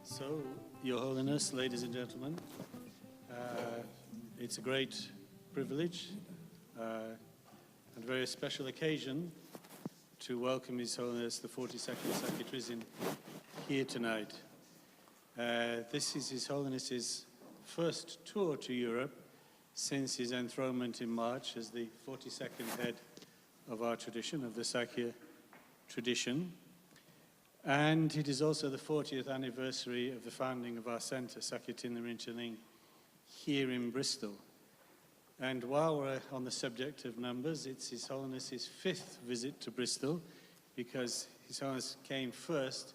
So, Your Holiness, ladies and gentlemen, it's a great privilege and a very special occasion to welcome His Holiness the 42nd Sakya Trizin here tonight. This is His Holiness's first tour to Europe since his enthronement in March as the 42nd head of our tradition, of the Sakya tradition. And it is also the 40th anniversary of the founding of our centre, Sakya Thinley Rinchen Ling, here in Bristol. And while we're on the subject of numbers, it's His Holiness's fifth visit to Bristol, because His Holiness came first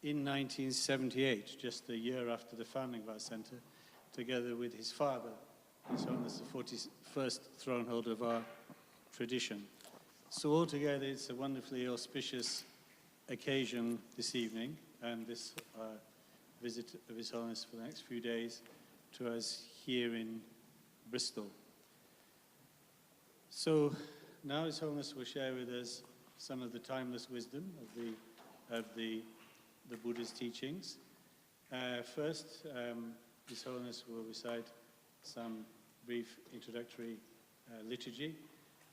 in 1978, just a year after the founding of our centre, together with his father, His Holiness the 41st throne holder of our tradition. So altogether, it's a wonderfully auspicious occasion this evening, and this visit of His Holiness for the next few days to us here in Bristol. So now His Holiness will share with us some of the timeless wisdom of the Buddha's teachings. First, His Holiness will recite some brief introductory liturgy,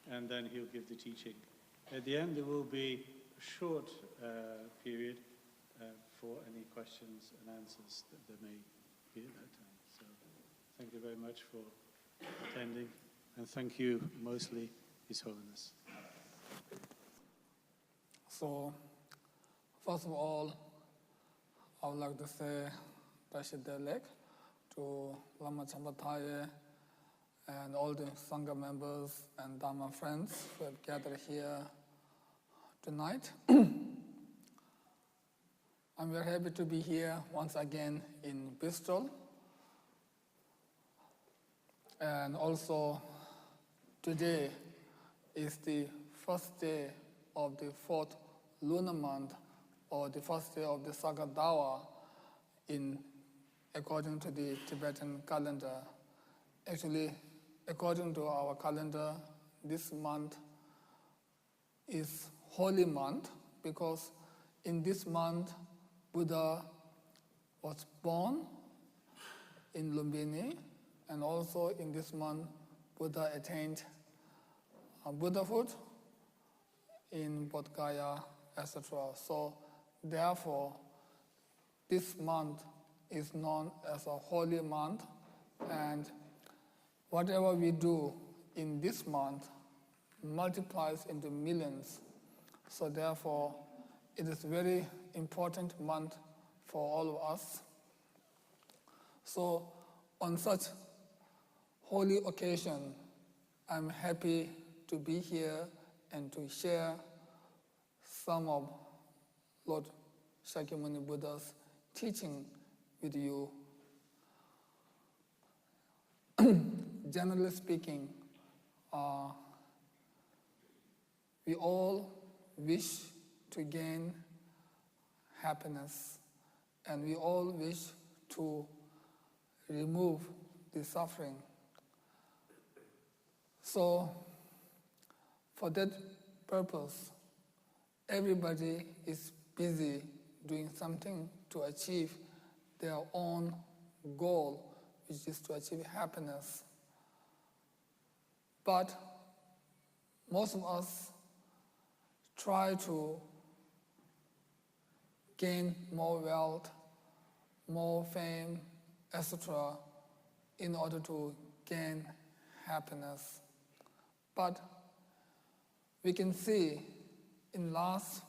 and then he'll give the teaching. At the end, there will be a short period for any questions and answers that there may be at that time. So thank you very much for attending, and thank you mostly, His Holiness. So, first of all, I would like to say Tashidalek to Lama Jampa Thaye and all the Sangha members and Dharma friends who have gathered here tonight. I'm very happy to be here once again in Bristol. And also, today is the first day of the fourth lunar month, or the first day of the Sakya Dawa according to the Tibetan calendar. Actually, according to our calendar, this month is holy month, because in this month Buddha was born in Lumbini, and also in this month Buddha attained Buddhahood in Bodh Gaya, etc. So therefore this month is known as a holy month, and whatever we do in this month multiplies into millions. So therefore, it is a very important month for all of us. So on such holy occasion, I'm happy to be here and to share some of Lord Shakyamuni Buddha's teaching with you. Generally speaking, we all wish to gain happiness, and we all wish to remove the suffering. So, for that purpose, everybody is busy doing something to achieve their own goal, which is to achieve happiness. But most of us try to gain more wealth, more fame, etc., in order to gain happiness. But we can see in last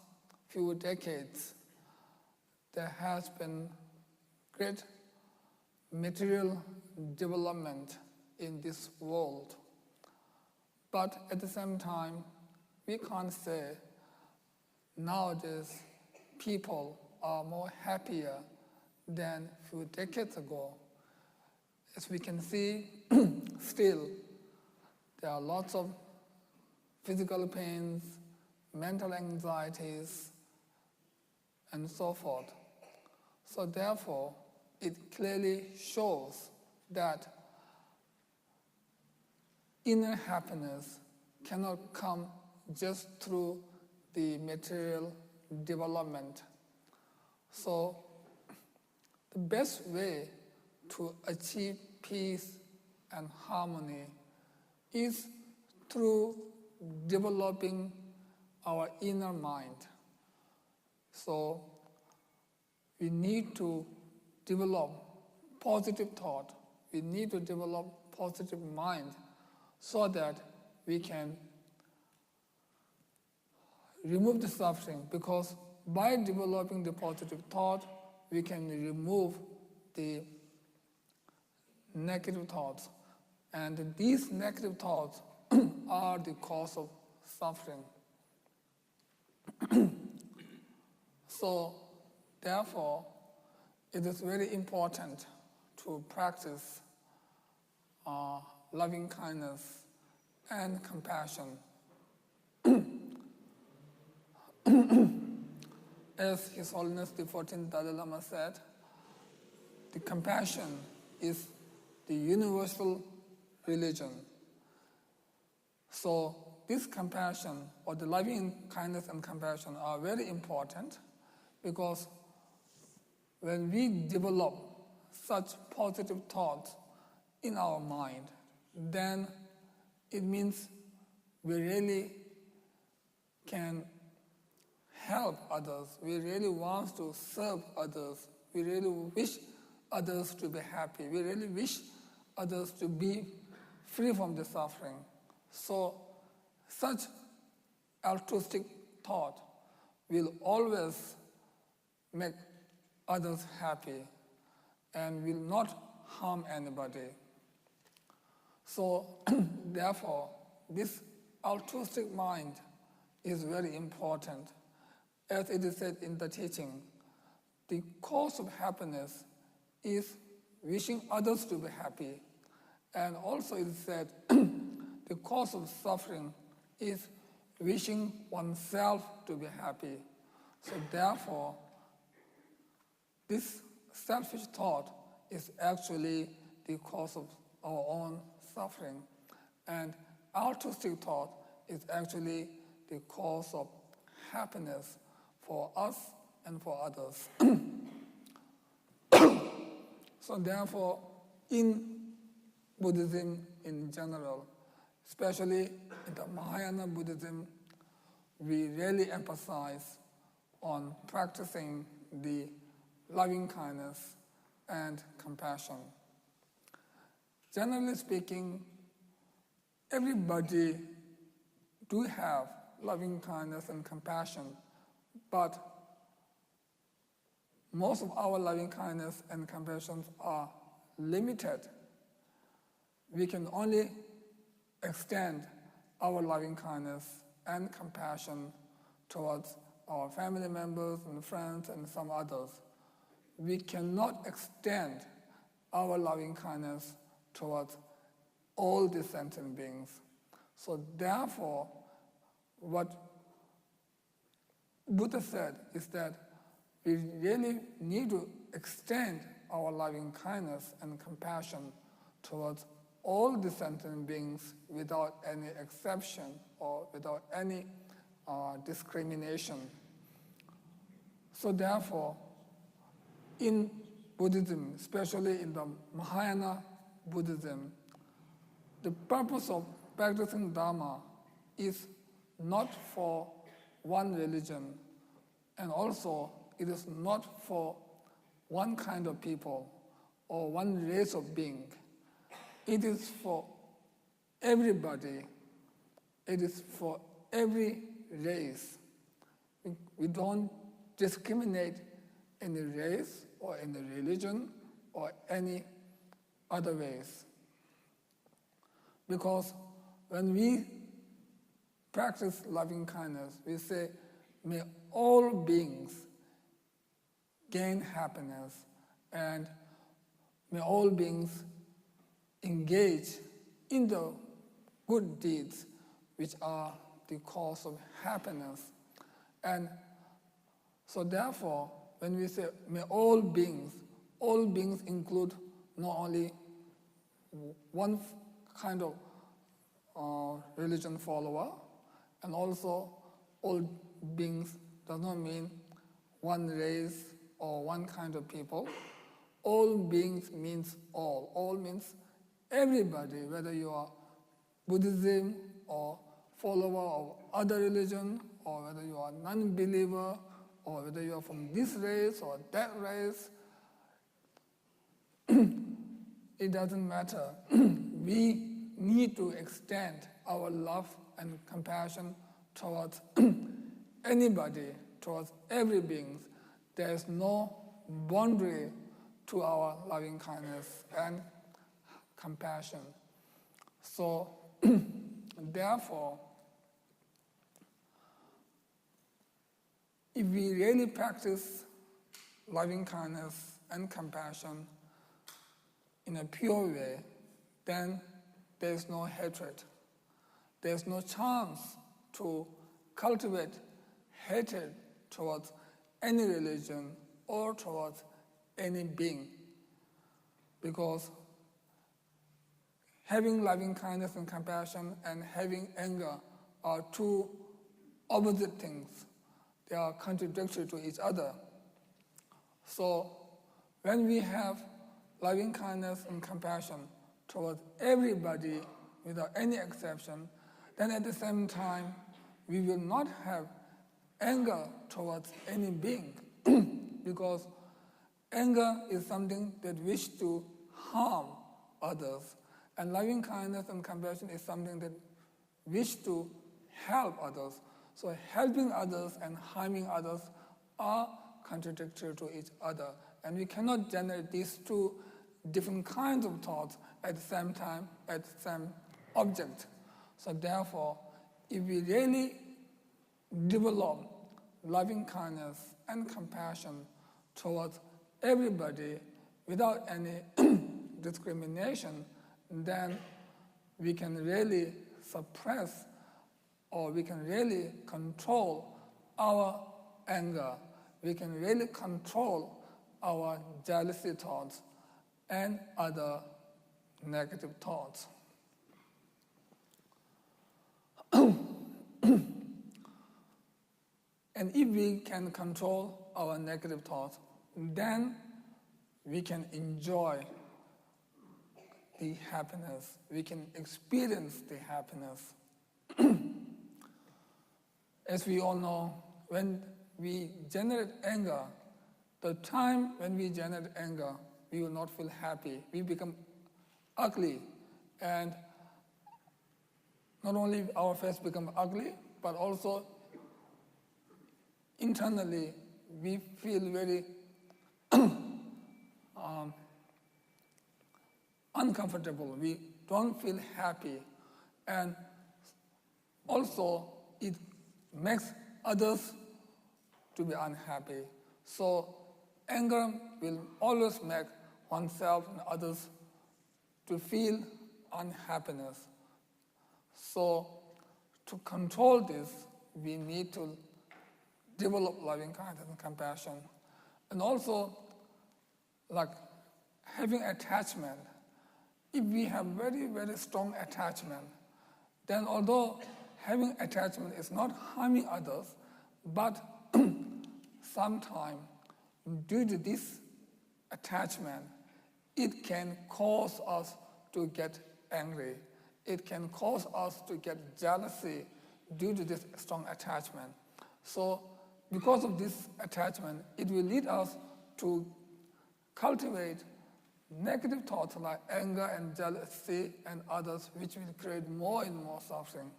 few decades there has been great material development in this world. But at the same time, we can't say nowadays people are more happier than a few decades ago. As we can see, still there are lots of physical pains, mental anxieties, and so forth. So therefore, it clearly shows that inner happiness cannot come just through the material development. So the best way to achieve peace and harmony is through developing our inner mind. So we need to develop positive thought. We need to develop positive mind so that we can remove the suffering, because by developing the positive thought, we can remove the negative thoughts. And these negative thoughts are the cause of suffering. So, therefore, it is very important to practice loving kindness and compassion. As His Holiness the 14th Dalai Lama said, the compassion is the universal religion. So this compassion, or the loving kindness and compassion, are very important, because when we develop such positive thoughts in our mind, then it means we really can help others. We really want to serve others. We really wish others to be happy. We really wish others to be free from the suffering. So such altruistic thought will always make others happy and will not harm anybody. So therefore, this altruistic mind is very important. As it is said in the teaching, the cause of happiness is wishing others to be happy. And also it is said, the cause of suffering is wishing oneself to be happy. So therefore, this selfish thought is actually the cause of our own suffering. And altruistic thought is actually the cause of happiness for us and for others. So therefore, in Buddhism in general, especially in the Mahayana Buddhism, we really emphasize on practicing the loving kindness and compassion. Generally speaking, everybody do have loving kindness and compassion, but most of our loving kindness and compassion are limited. We can only extend our loving kindness and compassion towards our family members and friends and some others. We cannot extend our loving kindness towards all the sentient beings. So therefore, what Buddha said is that we really need to extend our loving kindness and compassion towards all the sentient beings without any exception or without any discrimination. So therefore, in Buddhism, especially in the Mahayana Buddhism, the purpose of practicing Dharma is not for one religion, and also it is not for one kind of people or one race of being. It is for everybody. It is for every race. We don't discriminate any race or any religion or any other ways. Because when we practice loving kindness, we say, may all beings gain happiness, and may all beings engage in the good deeds which are the cause of happiness. And so therefore, when we say may all beings include not only one kind of religion follower, and also all beings does not mean one race or one kind of people, All beings means all. All means everybody, whether you are Buddhism or follower of other religion, or whether you are non-believer, or whether you are from this race or that race. It doesn't matter. We need to extend our love and compassion towards anybody, towards every being. There is no boundary to our loving kindness and compassion. So, therefore, if we really practice loving kindness and compassion in a pure way, then there's no hatred. There's no chance to cultivate hatred towards any religion or towards any being. Because having loving kindness and compassion and having anger are two opposite things. They are contradictory to each other. So when we have loving kindness and compassion towards everybody without any exception, then at the same time we will not have anger towards any being because anger is something that wishes to harm others, and loving kindness and compassion is something that wishes to help others. So helping others and harming others are contradictory to each other, and we cannot generate these two different kinds of thoughts at the same time, at the same object. So therefore, if we really develop loving kindness and compassion towards everybody without any discrimination, then we can really suppress or we can really control our anger. We can really control our jealousy thoughts and other negative thoughts. And if we can control our negative thoughts, then we can enjoy the happiness. We can experience the happiness. As we all know, when we generate anger, the time when we generate anger, we will not feel happy. We become ugly. And not only our face become ugly, but also internally we feel very uncomfortable. We don't feel happy. And also it makes others to be unhappy. So anger will always make oneself and others to feel unhappiness. So to control this, we need to develop loving kindness and compassion. And also, like having attachment. If we have very, very strong attachment, then although having attachment is not harming others, but sometimes due to this attachment, it can cause us to get angry. It can cause us to get jealousy due to this strong attachment. So because of this attachment, it will lead us to cultivate negative thoughts like anger and jealousy and others, which will create more and more suffering.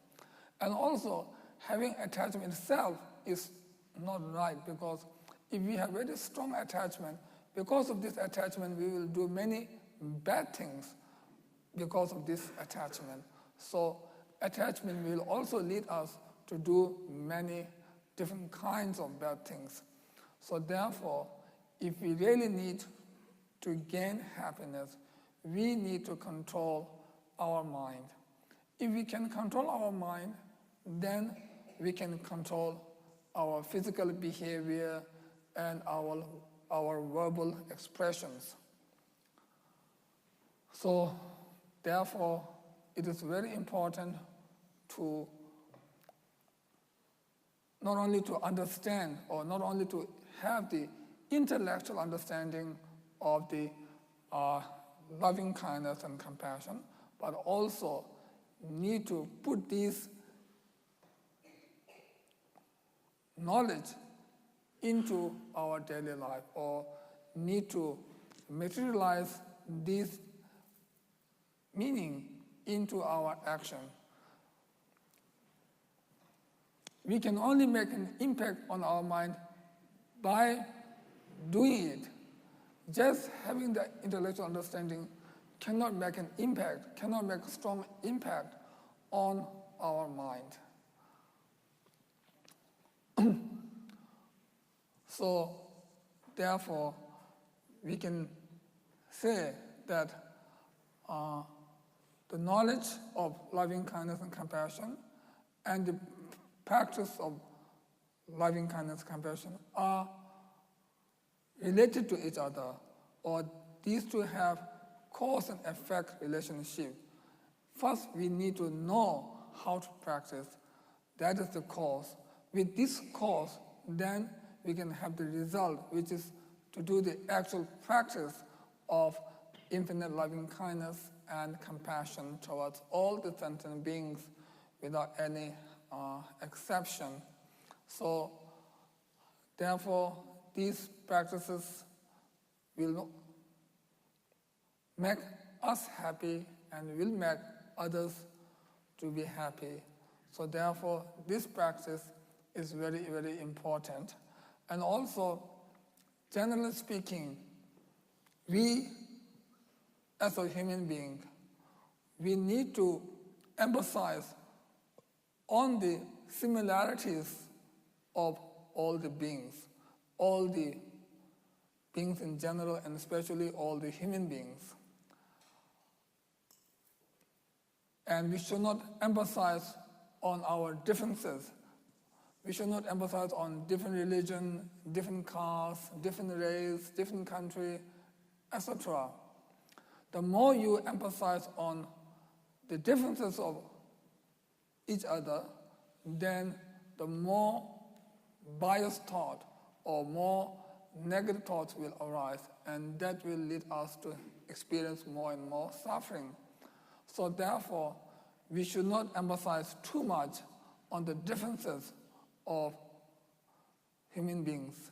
And also, having attachment itself is not right, because if we have very strong attachment, because of this attachment, we will do many bad things because of this attachment. So attachment will also lead us to do many different kinds of bad things. So therefore, if we really need to gain happiness, we need to control our mind. If we can control our mind, then we can control our physical behavior and our verbal expressions. So therefore, it is very important to not only to understand or not only to have the intellectual understanding of the loving kindness and compassion, but also need to put these knowledge into our daily life, or need to materialize this meaning into our action. We can only make an impact on our mind by doing it. Just having the intellectual understanding cannot make an impact, cannot make a strong impact on our mind. So, therefore, we can say that the knowledge of loving kindness and compassion and the practice of loving kindness and compassion are related to each other, or these two have cause and effect relationship. First, we need to know how to practice. That is the cause. With this cause, then we can have the result, which is to do the actual practice of infinite loving kindness and compassion towards all the sentient beings without any exception. So, therefore, these practices will make us happy and will make others to be happy. So therefore, this practice is very, very important. And also, generally speaking, we as a human being, we need to emphasize on the similarities of all the beings in general, and especially all the human beings. And we should not emphasize on our differences. We should not emphasize on different religion, different caste, different race, different country, etc. The more you emphasize on the differences of each other, then the more biased thought or more negative thoughts will arise, and that will lead us to experience more and more suffering. So therefore, we should not emphasize too much on the differences of human beings.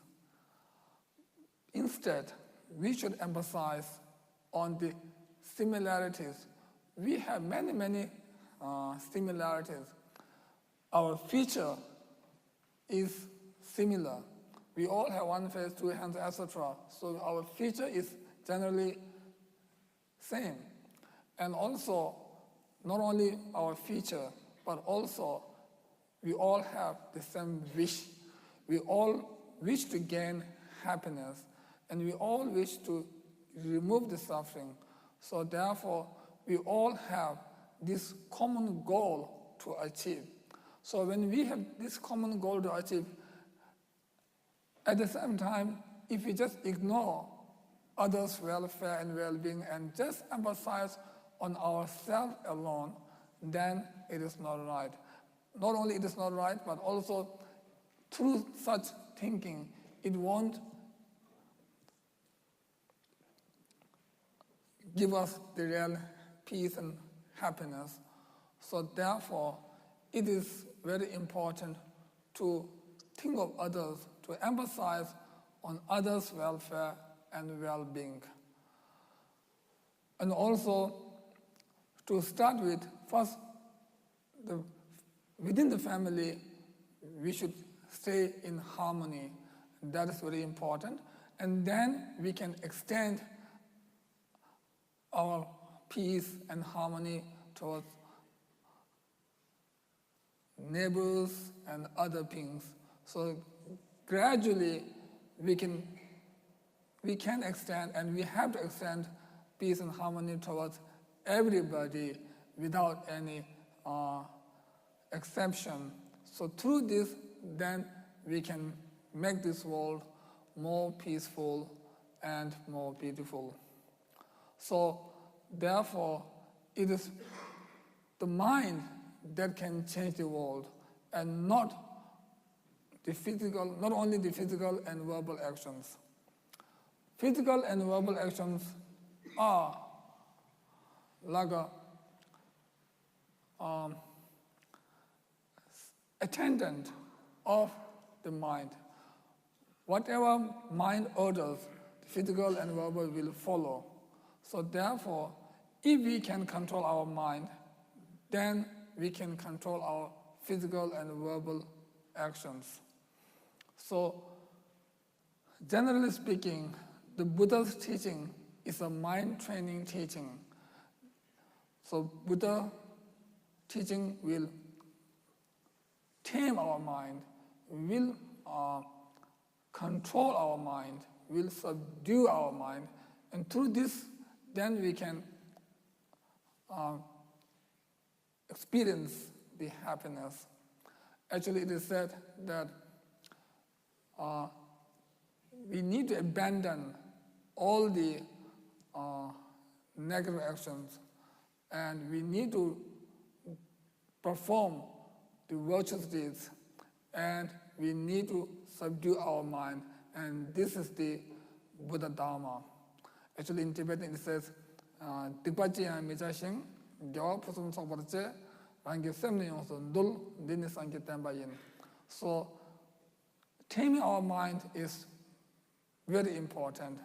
Instead, we should emphasize on the similarities. We have many, many similarities. Our feature is similar. We all have one face, two hands, etc. So our feature is generally same. And also, not only our feature, but also we all have the same wish. We all wish to gain happiness, and we all wish to remove the suffering. So therefore, we all have this common goal to achieve. So when we have this common goal to achieve, at the same time, if we just ignore others' welfare and well-being and just emphasize on ourselves alone, then it is not right. Not only it is not right, but also through such thinking, it won't give us the real peace and happiness. So therefore, it is very important to think of others, to emphasize on others' welfare and well-being. And also, to start with, first, within the family, we should stay in harmony. That is very important. And then we can extend our peace and harmony towards neighbors and other beings. So gradually we can extend, and we have to extend peace and harmony towards everybody without any exception. So through this, then we can make this world more peaceful and more beautiful. So therefore, it is the mind that can change the world, and not only the physical and verbal actions. physical and verbal actions are like a attendant of the mind. Whatever mind orders, physical and verbal will follow. So therefore, if we can control our mind, then we can control our physical and verbal actions. So, generally speaking, the Buddha's teaching is a mind training teaching. So Buddha teaching will tame our mind, will control our mind, will subdue our mind, and through this, then we can experience the happiness. Actually, it is said that we need to abandon all the negative actions, and we need to perform the virtuous deeds, and we need to subdue our mind, and this is the Buddha Dharma. Actually, in Tibetan it says, "Tikpachiya michashing, gyawa pusum sokparche, rangi semni yongso dul dini sanki tenpa yin." So, taming our mind is very important.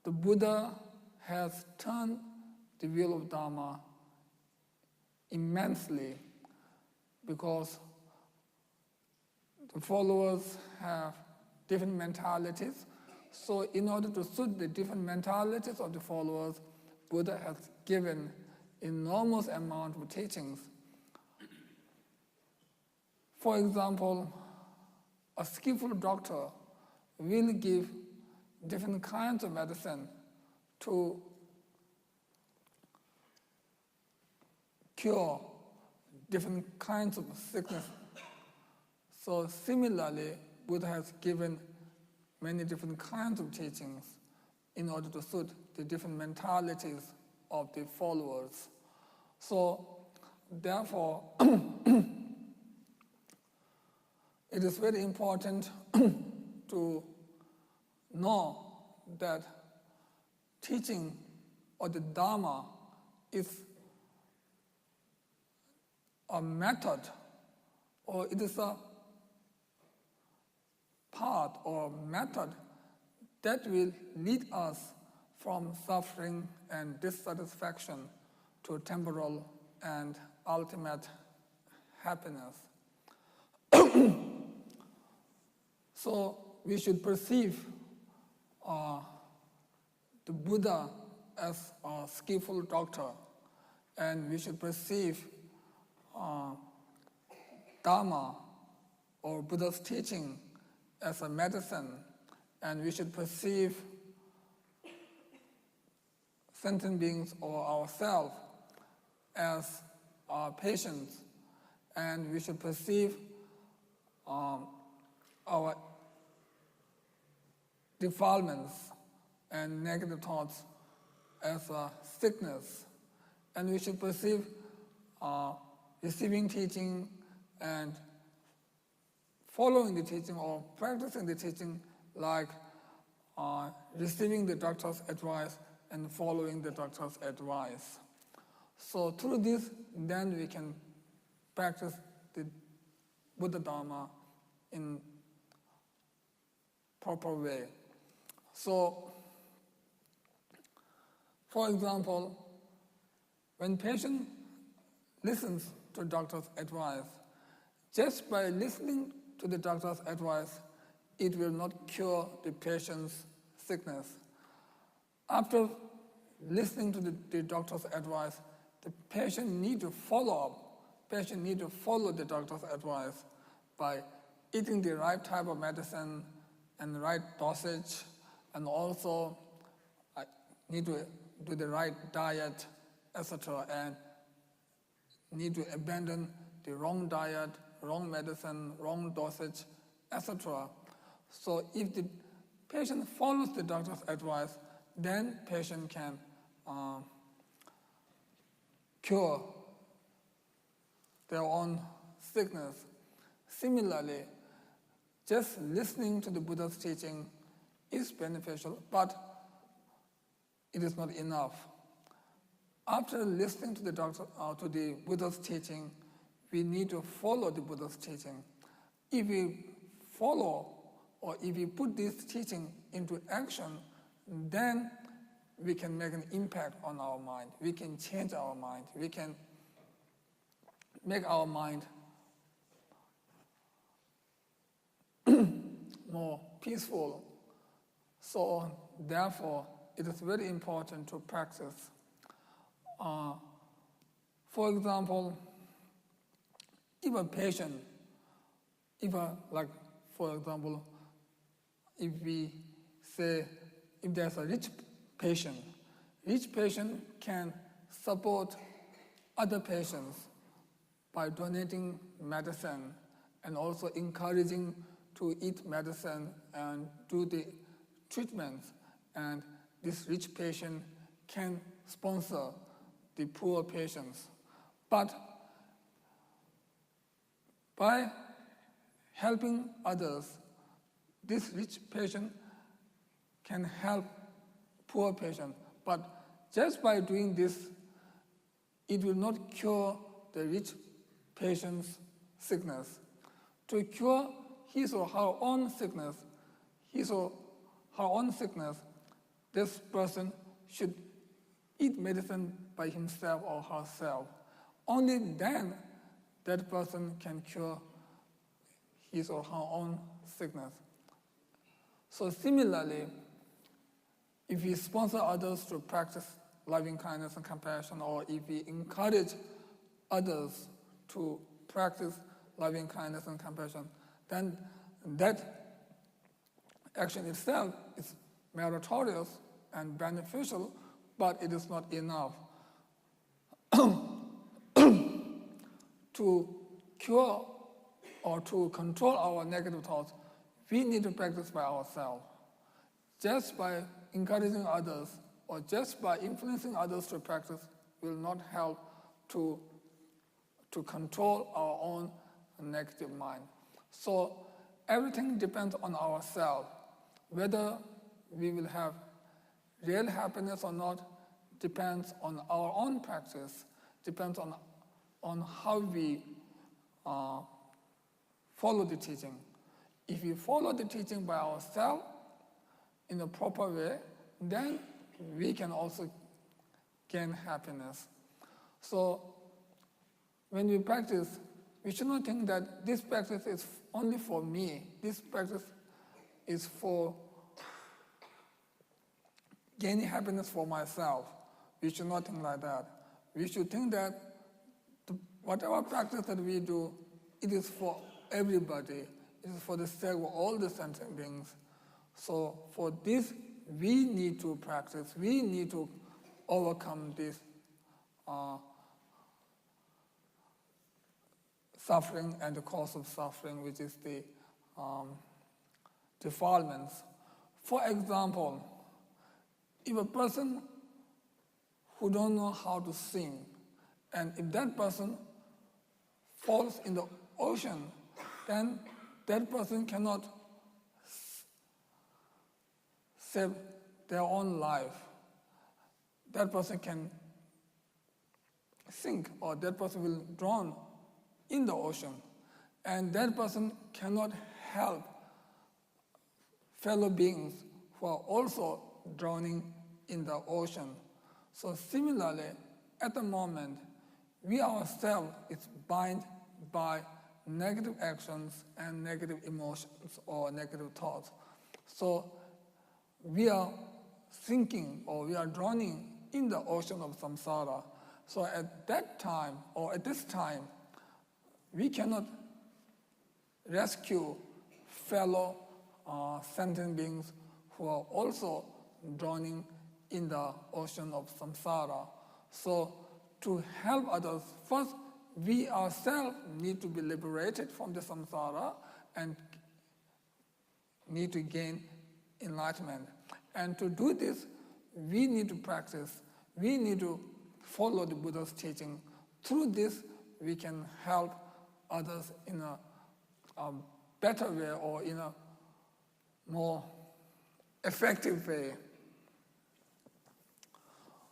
The Buddha has turned the wheel of Dharma immensely because the followers have different mentalities. So in order to suit the different mentalities of the followers, Buddha has given enormous amount of teachings. For example, a skillful doctor will give different kinds of medicine to cure different kinds of sickness. So similarly, Buddha has given many different kinds of teachings in order to suit the different mentalities of the followers. So therefore, it is very important to know that teaching or the Dharma is a method, or it is a path or method that will lead us from suffering and dissatisfaction to temporal and ultimate happiness. So we should perceive the Buddha as a skillful doctor, and we should perceive Dharma or Buddha's teaching as a medicine, and we should perceive sentient beings or ourselves as our patients, and we should perceive our defilements and negative thoughts as a sickness, and we should perceive receiving teaching and following the teaching or practicing the teaching like receiving the doctor's advice and following the doctor's advice. So through this, then we can practice the Buddha Dharma in proper way. So, for example, when patient listens to doctor's advice, just by listening to the doctor's advice, it will not cure the patient's sickness. After listening to the doctor's advice, the patient need to follow up. Patient need to follow the doctor's advice by eating the right type of medicine and the right dosage, and also need to do the right diet, etc., and need to abandon the wrong diet, wrong medicine, wrong dosage, etc. So if the patient follows the doctor's advice, then patient can cure their own sickness. Similarly, just listening to the Buddha's teaching is beneficial, but it is not enough. After listening to the Buddha's teaching, we need to follow the Buddha's teaching. If we follow or if we put this teaching into action, then we can make an impact on our mind. We can change our mind. We can make our mind more peaceful. So therefore, it is very important to practice. For example, if a patient, if we say, if there's a rich patient can support other patients by donating medicine and also encouraging to eat medicine and do the treatments. And this rich patient can sponsor the poor patients. But by helping others, this rich patient can help poor patient. But just by doing this, it will not cure the rich patient's sickness. To cure his or her own sickness, this person should eat medicine by himself or herself. Only then that person can cure his or her own sickness. So similarly, if we sponsor others to practice loving kindness and compassion, or if we encourage others to practice loving kindness and compassion, then that action itself is meritorious and beneficial, but it is not enough. To cure or to control our negative thoughts, we need to practice by ourselves. Just by encouraging others or just by influencing others to practice will not help to control our own negative mind. So everything depends on ourselves. Whether we will have real happiness or not depends on our own practice, depends on how we follow the teaching. If we follow the teaching by ourselves in a proper way, then we can also gain happiness. So when we practice, we should not think that this practice is only for me. This practice is for gaining happiness for myself. We should not think like that. We should think that whatever practice that we do, it is for everybody. It is for the sake of all the sentient beings. So for this, we need to practice. We need to overcome this suffering and the cause of suffering, which is the defilements. For example, if a person who don't know how to swim, and if that person falls in the ocean, then that person cannot save their own life. That person can sink, or that person will drown in the ocean. And that person cannot help fellow beings who are also drowning in the ocean. So similarly, at the moment, we ourselves is bound by negative actions and negative emotions or negative thoughts. So we are sinking or we are drowning in the ocean of samsara. So at that time or at this time, we cannot rescue fellow sentient beings who are also drowning in the ocean of samsara. So to help others, first we ourselves need to be liberated from the samsara and need to gain enlightenment. And to do this, we need to practice. We need to follow the Buddha's teaching. Through this, we can help others in a better way or in a more effective way.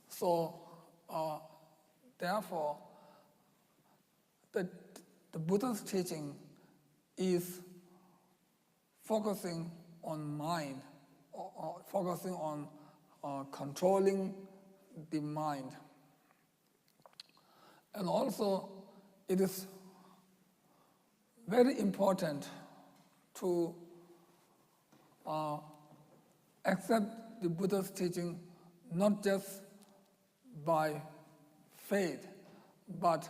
So, therefore, the Buddha's teaching is focusing on mind, or focusing on controlling the mind. And also, it is very important to accept the Buddha's teaching not just by faith, but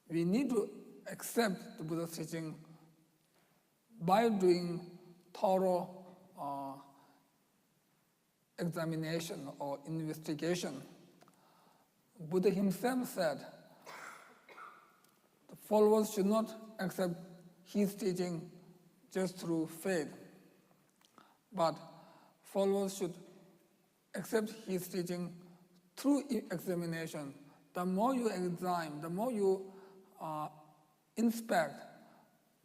we need to accept the Buddha's teaching by doing thorough examination or investigation. Buddha himself said the followers should not accept his teaching just through faith, but followers should accept his teaching through examination. The more you examine, the more you inspect,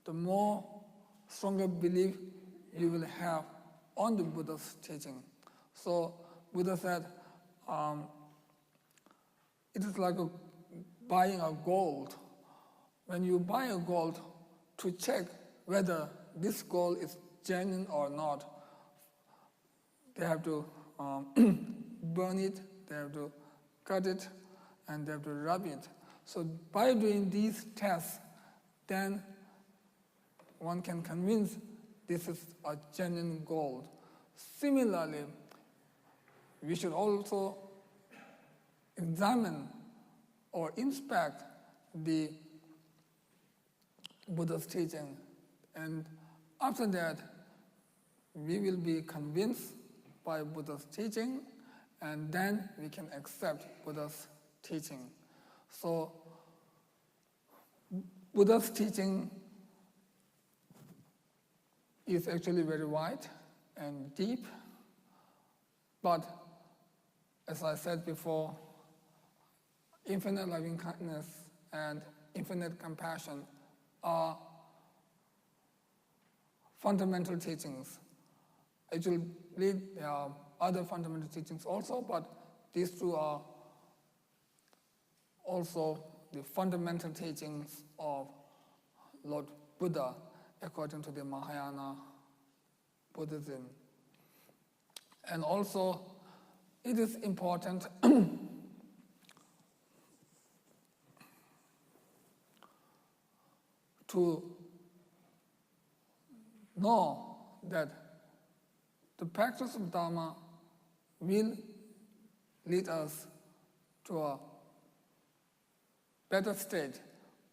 the more stronger belief you will have on the Buddha's teaching. So Buddha said, it is like buying a gold. When you buy a gold, to check whether this gold is genuine or not, they have to burn it, they have to cut it, and they have to rub it. So by doing these tests, then one can convince this is a genuine gold. Similarly, we should also examine or inspect the Buddha's teaching. And after that, we will be convinced by Buddha's teaching, and then we can accept Buddha's teaching. So Buddha's teaching is actually very wide and deep, but as I said before, infinite loving kindness and infinite compassion are fundamental teachings. Actually, there are other fundamental teachings also, but these two are also the fundamental teachings of Lord Buddha according to the Mahayana Buddhism. And also, it is important to know that the practice of Dharma will lead us to a better state,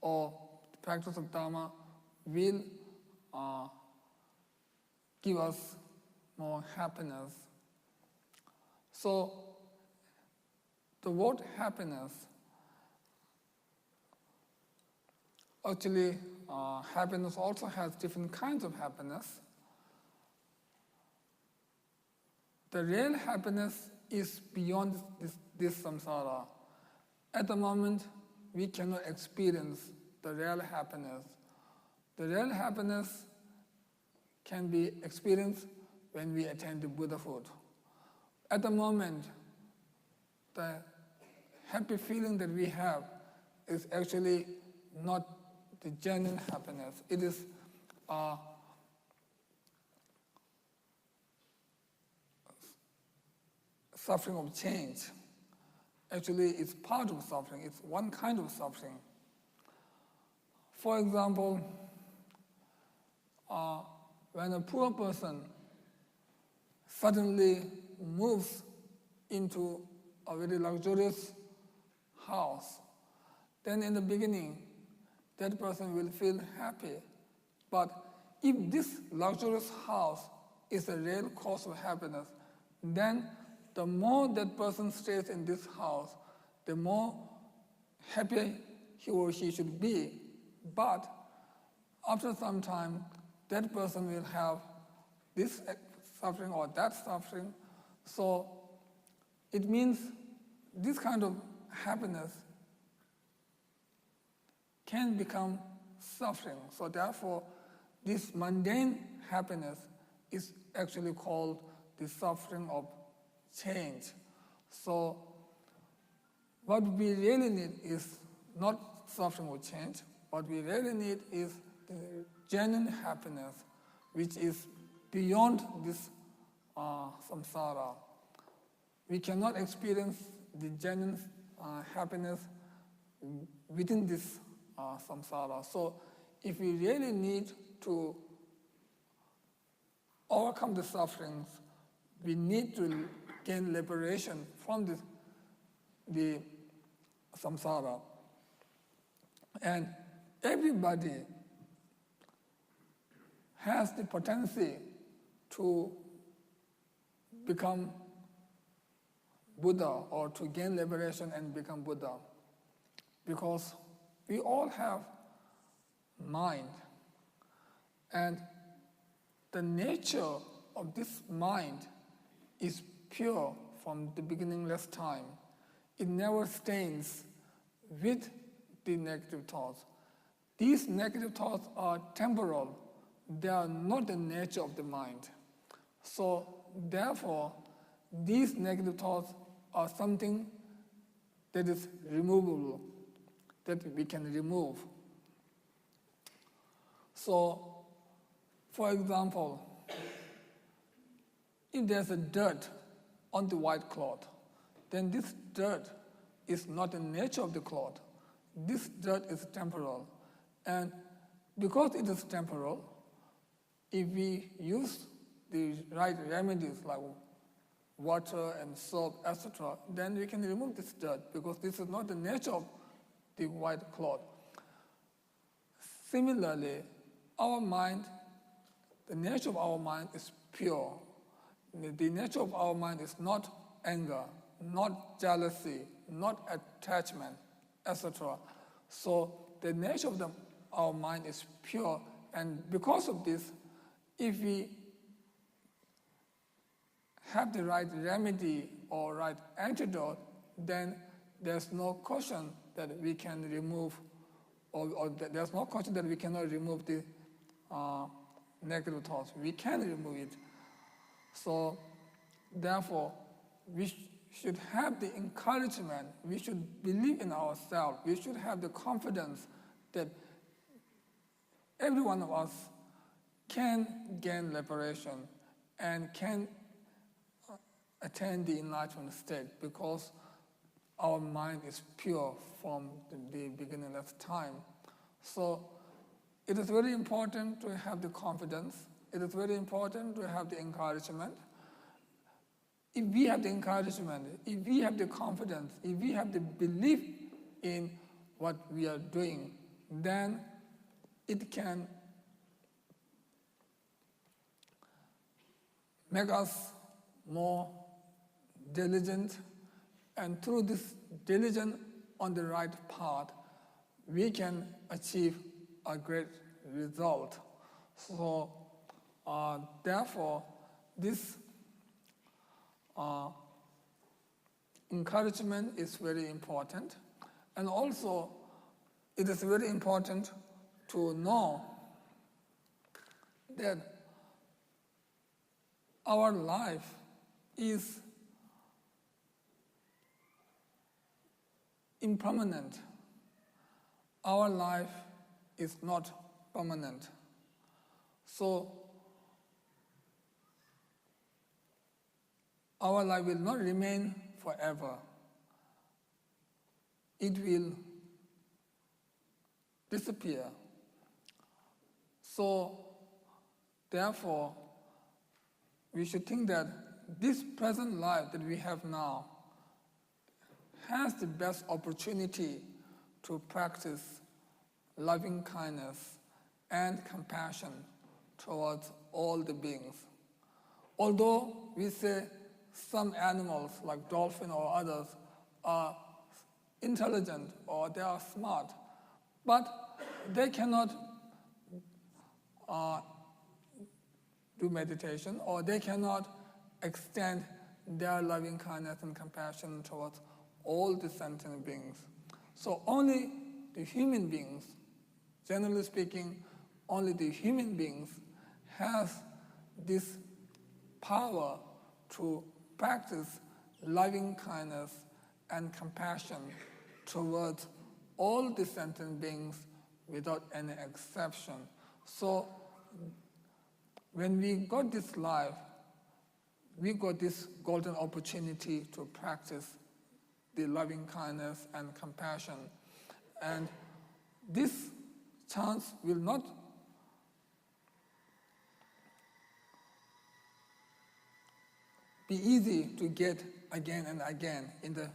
or the practice of Dharma will give us more happiness. So the word happiness, actually happiness also has different kinds of happiness. The real happiness is beyond this samsara. At the moment, we cannot experience the real happiness. The real happiness can be experienced when we attain the Buddhahood. At the moment, the happy feeling that we have is actually not the genuine happiness. It is suffering of change. Actually, it's part of suffering. It's one kind of suffering. For example, when a poor person suddenly moves into a very luxurious house, then in the beginning, that person will feel happy. But if this luxurious house is the real cause of happiness, then the more that person stays in this house, the more happy he or she should be. But after some time, that person will have this suffering or that suffering. So it means this kind of happiness can become suffering. So therefore, this mundane happiness is actually called the suffering of change. So what we really need is not suffering or change. What we really need is the genuine happiness, which is beyond this samsara. We cannot experience the genuine happiness within this samsara. So if we really need to overcome the sufferings, we need to gain liberation from the samsara. And everybody has the potential to become Buddha or to gain liberation and become Buddha, because we all have mind, and the nature of this mind is pure from the beginningless time. It never stains with the negative thoughts. These negative thoughts are temporal. They are not the nature of the mind. So therefore, these negative thoughts are something that is removable, that we can remove. So, for example, if there's a dirt on the white cloth, then this dirt is not the nature of the cloth. This dirt is temporal. And because it is temporal, if we use the right remedies like water and soap, etc., then we can remove this dirt, because this is not the nature of the white cloth. Similarly, our mind, the nature of our mind is pure. The nature of our mind is not anger, not jealousy, not attachment, etc. So the nature of our mind is pure, and because of this, if we have the right remedy or right antidote, then there's no question that we can remove, or there's no question that we cannot remove the negative thoughts. We can remove it. So therefore, we should have the encouragement, we should believe in ourselves, we should have the confidence that every one of us can gain liberation and can attain the enlightenment state, because our mind is pure from the beginning of time. So it is very important to have the confidence. It is very important to have the encouragement. If we have the encouragement, if we have the confidence, if we have the belief in what we are doing, then it can make us more diligent, and through this diligence on the right path, we can achieve a great result. So therefore, this encouragement is very important. And also, it is very important to know that our life is impermanent. Our life is not permanent. So our life will not remain forever. It will disappear. So therefore, we should think that this present life that we have now has the best opportunity to practice loving kindness and compassion towards all the beings. Although we say some animals like dolphin or others are intelligent or they are smart, but they cannot do meditation, or they cannot extend their loving kindness and compassion towards all the sentient beings. So only the human beings, generally speaking, only the human beings has this power to practice loving kindness and compassion towards all the sentient beings without any exception. So when we got this life, we got this golden opportunity to practice the loving kindness and compassion. And this chance will not be easy to get again and again in the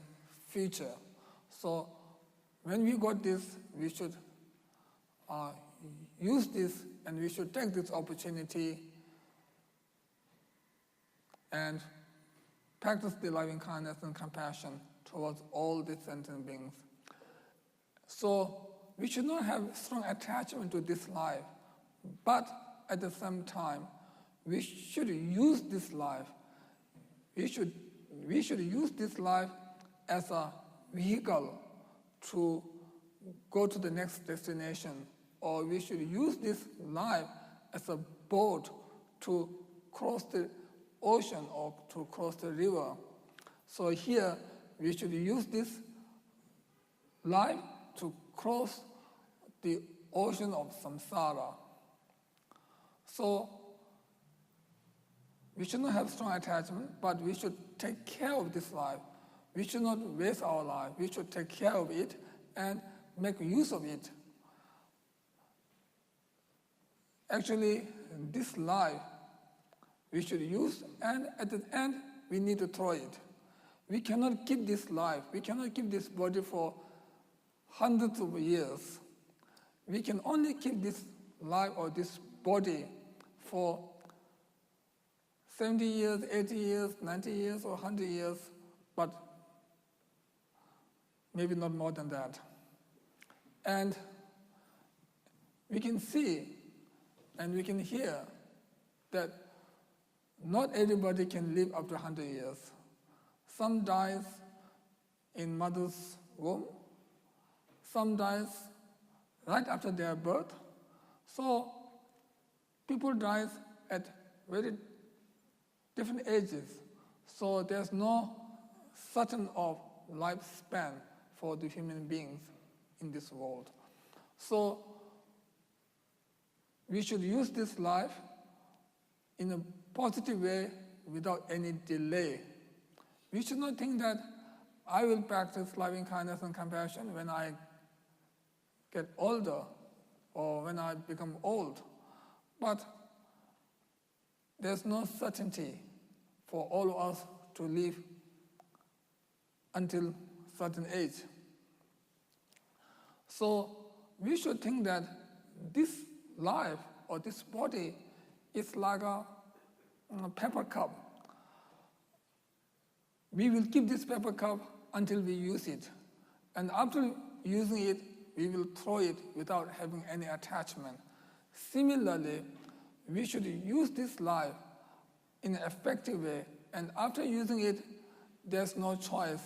future. So when we got this, we should use this, and we should take this opportunity and practice the loving kindness and compassion towards all the sentient beings. So we should not have strong attachment to this life, but at the same time, we should use this life. We should use this life as a vehicle to go to the next destination, or we should use this life as a boat to cross the ocean or to cross the river. So here, we should use this life to cross the ocean of samsara. So we should not have strong attachment, but we should take care of this life. We should not waste our life. We should take care of it and make use of it. Actually, this life we should use, and at the end, we need to throw it. We cannot keep this life. We cannot keep this body for hundreds of years. We can only keep this life or this body for 70 years, 80 years, 90 years, or 100 years, but maybe not more than that. And we can see and we can hear that not everybody can live up to 100 years. Some dies in mother's womb, some dies right after their birth. So people die at very different ages. So there's no certain of lifespan for the human beings in this world. So we should use this life in a positive way without any delay. We should not think that I will practice loving kindness and compassion when I get older or when I become old. But there's no certainty for all of us to live until certain age. So we should think that this life or this body is like a paper cup. We will keep this paper cup until we use it. And after using it, we will throw it without having any attachment. Similarly, we should use this life in an effective way, and after using it, there's no choice.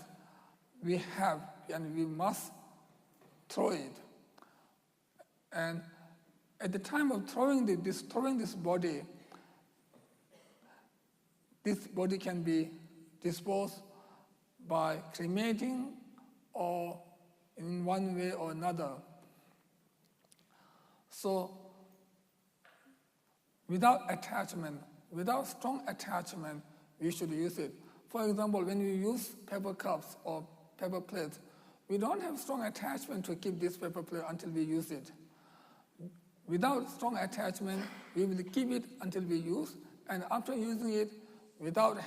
We have, and we must throw it. And at the time of throwing this body can be disposed by cremating or in one way or another. So without attachment, without strong attachment, we should use it. For example, when we use paper cups or paper plates, we don't have strong attachment to keep this paper plate until we use it. Without strong attachment, we will keep it until we use, and after using it, without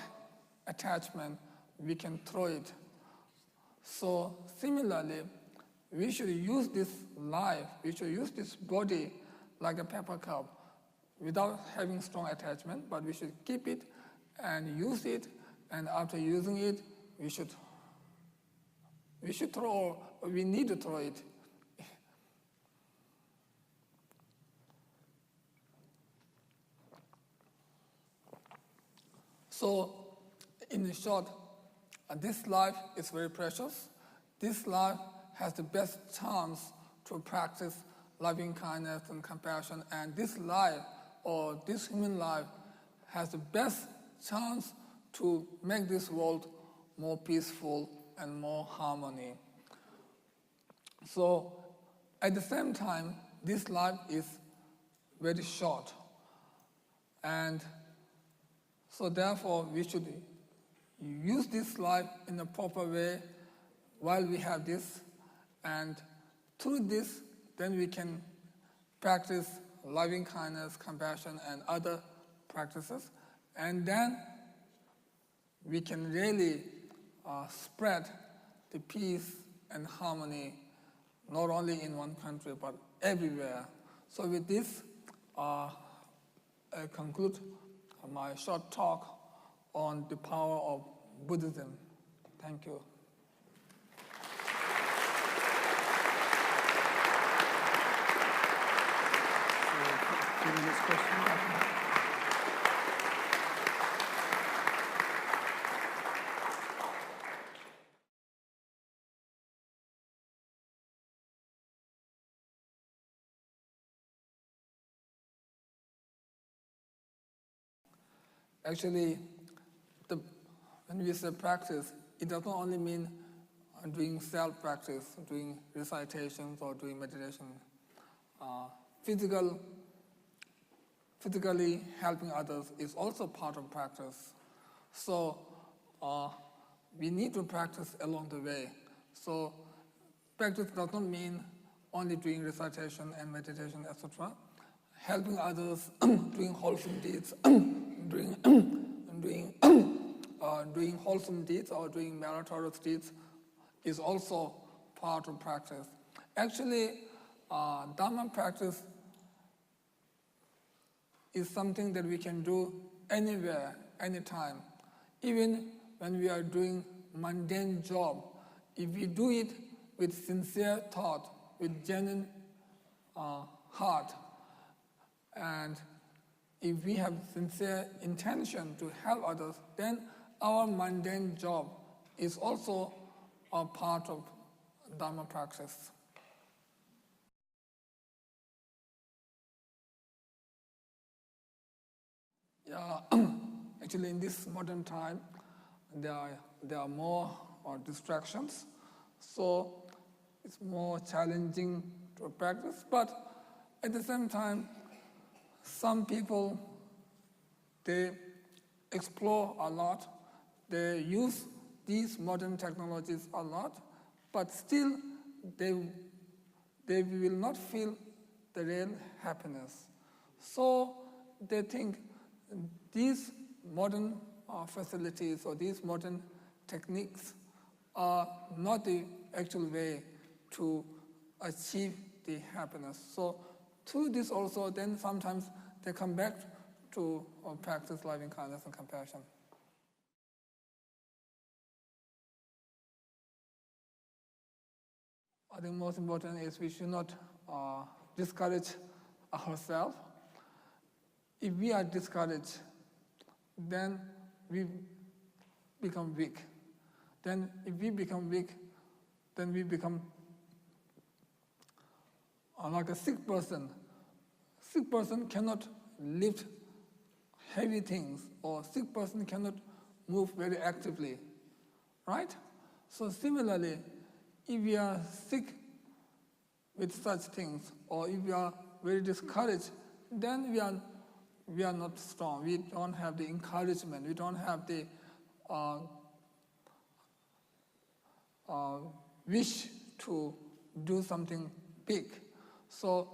attachment, we can throw it. So similarly, we should use this life, we should use this body like a paper cup without having strong attachment, but we should keep it and use it, and after using it, we should throw, or we need to throw it. So, in short, this life is very precious. This life has the best chance to practice loving kindness and compassion, and this life, or this human life, has the best chance to make this world more peaceful and more harmony. So at the same time, this life is very short. And so therefore, we should use this life in a proper way while we have this. And through this, then we can practice loving kindness, compassion, and other practices. And then we can really spread the peace and harmony, not only in one country, but everywhere. So with this, I conclude my short talk on the power of Buddhism. Thank you. Actually, when we say practice, it does not only mean doing self-practice, doing recitations or doing meditation. Physically helping others is also part of practice. So we need to practice along the way. So practice does not mean only doing recitation and meditation, etc. Helping others, doing wholesome deeds, doing wholesome deeds or doing meritorious deeds is also part of practice. Actually, Dharma practice is something that we can do anywhere, anytime. Even when we are doing mundane job, if we do it with sincere thought, with genuine heart, and if we have sincere intention to help others, then our mundane job is also a part of Dharma practice. Actually, in this modern time, there are more distractions, so it's more challenging to practice. But at the same time, some people, they explore a lot, they use these modern technologies a lot, but still they will not feel the real happiness. So they think these modern facilities or these modern techniques are not the actual way to achieve the happiness. So through this also, then sometimes they come back to practice loving kindness and compassion. I think most important is we should not discourage ourselves. If we are discouraged, then we become weak. Then if we become weak, then we become like a sick person. Sick person cannot lift heavy things, or sick person cannot move very actively, right? So similarly, if we are sick with such things, or if we are very discouraged, then we are not strong. We don't have the encouragement. We don't have the wish to do something big. So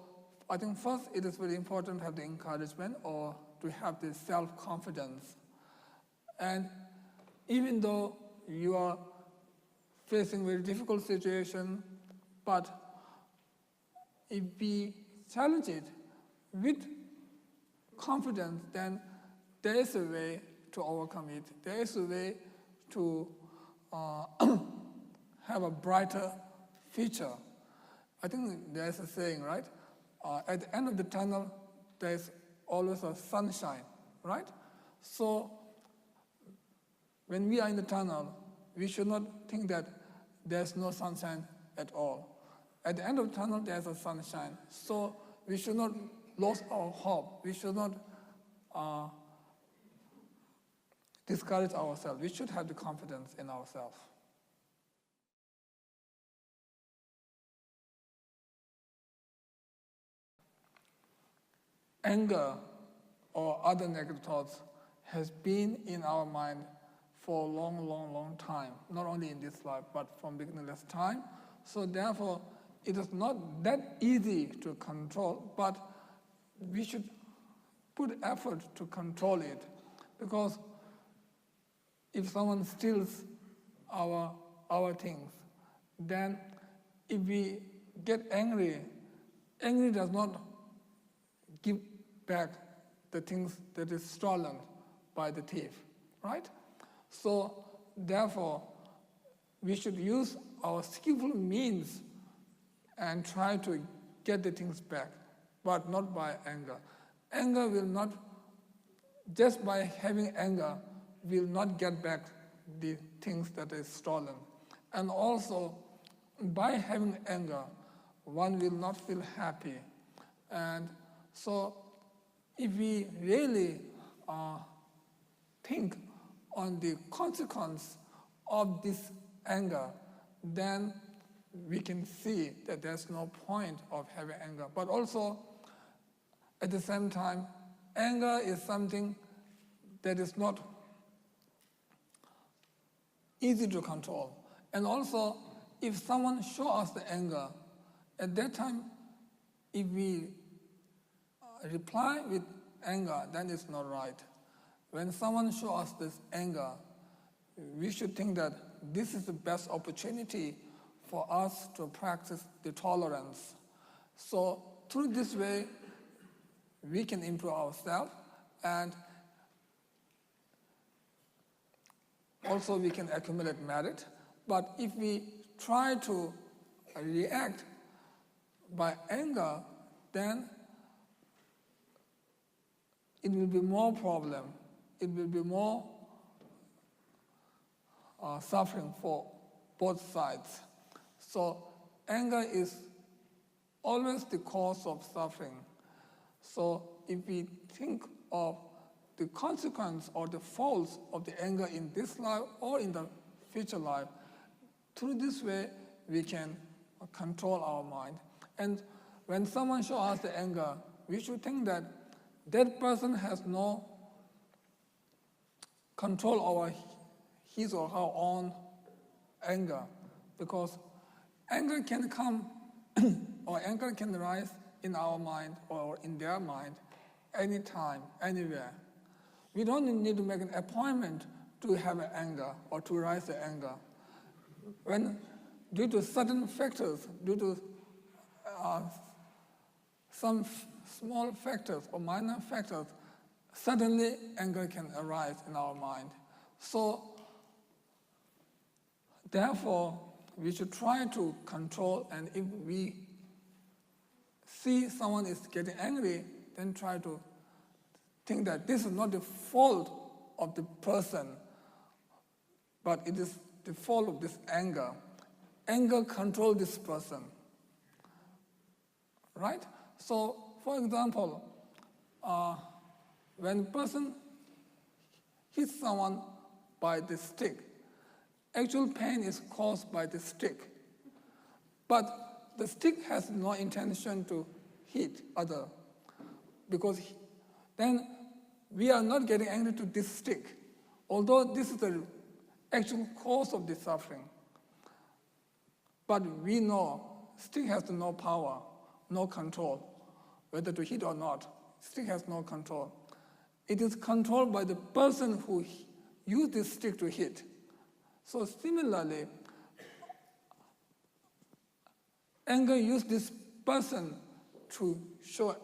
I think first it is very important to have the encouragement or to have the self-confidence. And even though you are facing very difficult situation, but if we challenge it with confidence, then there is a way to overcome it. There is a way to have a brighter future. I think there's a saying, right? At the end of the tunnel, there's always a sunshine, right? So when we are in the tunnel, we should not think that there's no sunshine at all. At the end of the tunnel, there's a sunshine. So we should not lose our hope. We should not discourage ourselves. We should have the confidence in ourselves. Anger or other negative thoughts has been in our mind for a long, long, long time, not only in this life, but from beginningless time. So therefore, it is not that easy to control, but we should put effort to control it. Because if someone steals our things, then if we get angry does not give back the things that is stolen by the thief, right? So therefore, we should use our skillful means and try to get the things back, but not by anger. Anger will not, just by having anger, will not get back the things that is stolen. And also, by having anger, one will not feel happy. And so, if we really think on the consequence of this anger, then we can see that there's no point of having anger. But also, at the same time, anger is something that is not easy to control. And also, if someone shows us the anger, at that time, if we reply with anger, then it's not right. When someone shows us this anger, we should think that this is the best opportunity for us to practice the tolerance. So through this way, we can improve ourselves, and also we can accumulate merit. But if we try to react by anger, then it will be more problem. It will be more suffering for both sides. So anger is always the cause of suffering. So if we think of the consequence or the faults of the anger in this life or in the future life, through this way we can control our mind. And when someone shows us the anger, we should think that that person has no control over his or her own anger, because anger can come or anger can rise in our mind or in their mind anytime, anywhere. We don't need to make an appointment to have an anger or to rise the anger. When, due to certain factors, due to some small factors or minor factors, suddenly anger can arise in our mind. So, therefore, we should try to control, and if we see someone is getting angry, then try to think that this is not the fault of the person, but it is the fault of this anger. Anger controls this person, right? So, for example, when a person hits someone by the stick, actual pain is caused by the stick. But the stick has no intention to hit other, because then we are not getting angry to this stick, although this is the actual cause of the suffering. But we know stick has no power, no control, whether to hit or not. Stick has no control. It is controlled by the person who used this stick to hit. So similarly, anger used this person to show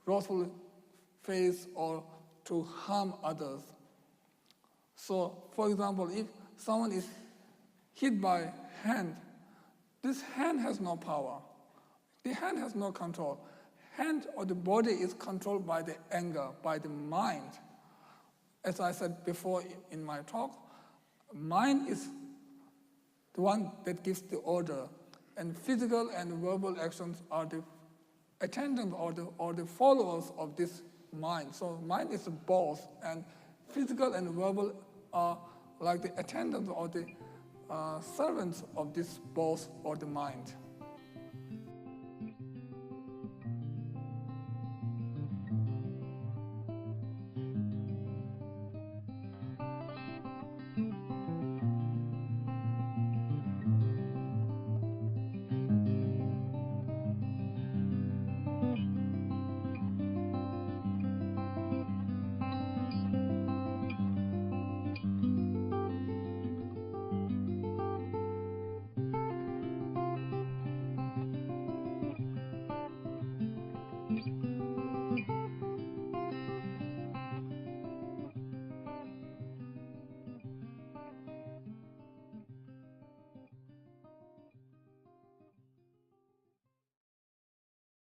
wrathful face or to harm others. So, for example, if someone is hit by hand, this hand has no power. The hand has no control. Hand or the body is controlled by the anger, by the mind. As I said before in my talk, mind is the one that gives the order, and physical and verbal actions are the attendants or the followers of this mind. So mind is both, and physical and verbal are like the attendants or the servants of this both or the mind.